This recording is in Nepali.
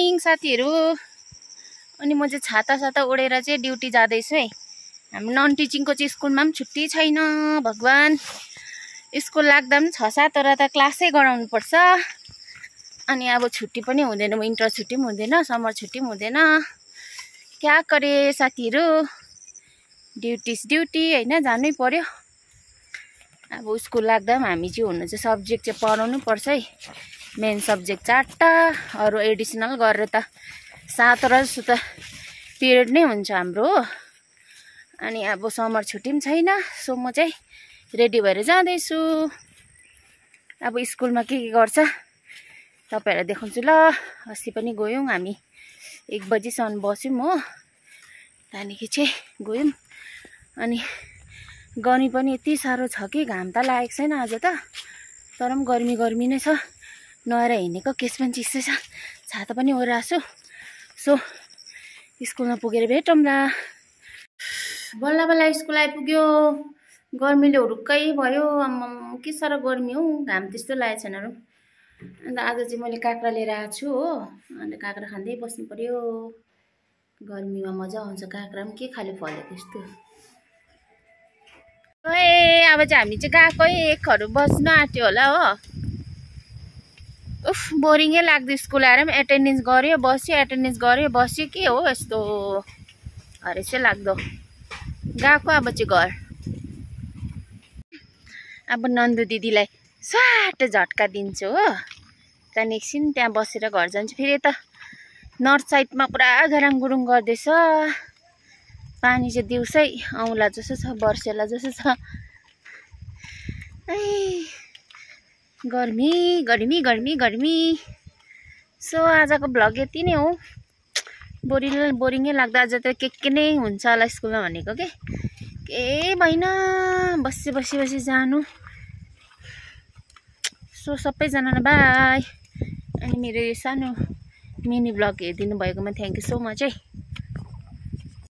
मर्निङ साथीहरू। अनि म चाहिँ छाता ओढेर चाहिँ ड्युटी जाँदैछु है। हाम्रो नन टिचिङको चाहिँ स्कुलमा पनि छुट्टी छैन। भगवान्, स्कुल लाग्दा पनि 6-7 वटा त क्लासै गराउनु पर्छ। अनि अब छुट्टी पनि हुँदैन, विन्टर छुट्टी पनि हुँदैन, समर छुट्टी पनि हुँदैन। क्या करे साथीहरू, ड्युटी होइन, जानै पर्यो। अब स्कुल लाग्दा पनि हामी चाहिँ हुनु चाहिँ सब्जेक्ट चाहिँ पढाउनु पर्छ है। मेन सब्जेक्ट 4टा, अरू एडिसनल गरेर त 7 वटा जस्तो त पिरियड नै हुन्छ हाम्रो हो। अनि अब समर छुट्टी पनि छैन, सो म चाहिँ रेडी भएर जाँदैछु। अब स्कुलमा के गर्छ तपाईँहरूलाई देखाउँछु ल। अस्ति पनि गयौँ हामी, 1 बजीसम्म बस्यौँ हो। त्यहाँदेखि चाहिँ गयौँ। अनि गर्मी पनि यति साह्रो छ कि घाम त लागेको छैन आज त, तर पनि गर्मी नै छ। नआएर हिँडेको केस पनि चिसै छ, छाता पनि ओढिरहेको छु। सो स्कुलमा पुगेर भेटौँला। बल्ल स्कुल आइपुग्यो। गर्मीले हुरुक्कै भयो। के साह्रो गर्मी हो, घाम त्यस्तो लागेको छैन। अन्त आज चाहिँ मैले काँक्रा लिएर आएको छु हो। अन्त काँक्रा खाँदै बस्नु पर्यो। गर्मीमा मजा आउँछ, काँक्रा पनि के खाले फलेको यस्तो। अब चाहिँ हामी चाहिँ गएको है, एकहरू बस्नु आँट्यो होला हो। उफ, बोरिङै लाग्दो। स्कुल आएर पनि एटेन्डेन्स गऱ्यो बस्यो, एटेन्डेन्स गऱ्यो बस्यो, के हो यस्तो हरेसै लाग्दो। गएको अब चाहिँ घर। अब नन्दु दिदीलाई स्वाट झट्का दिन्छु हो। त्यहाँदेखि एकछिन त्यहाँ बसेर घर जान्छु। फेरि यता नर्थ साइडमा पुरा गराङ गुरुङ गर्दैछ। पानी चाहिँ दिउँसै आउँला जस्तो छ, वर्षेला जस्तो छ। गर्मी। सो आजको भ्लग यति नै हो। बोरिङै लाग्दा आज त के नै हुन्छ होला स्कुलमा भनेको के केही भएन। बसी जानु। सो सबैजनालाई बाई। अनि मेरो यो सानो मिनी भ्लग हेरिदिनु भएकोमा थ्याङ्क यू सो मच है।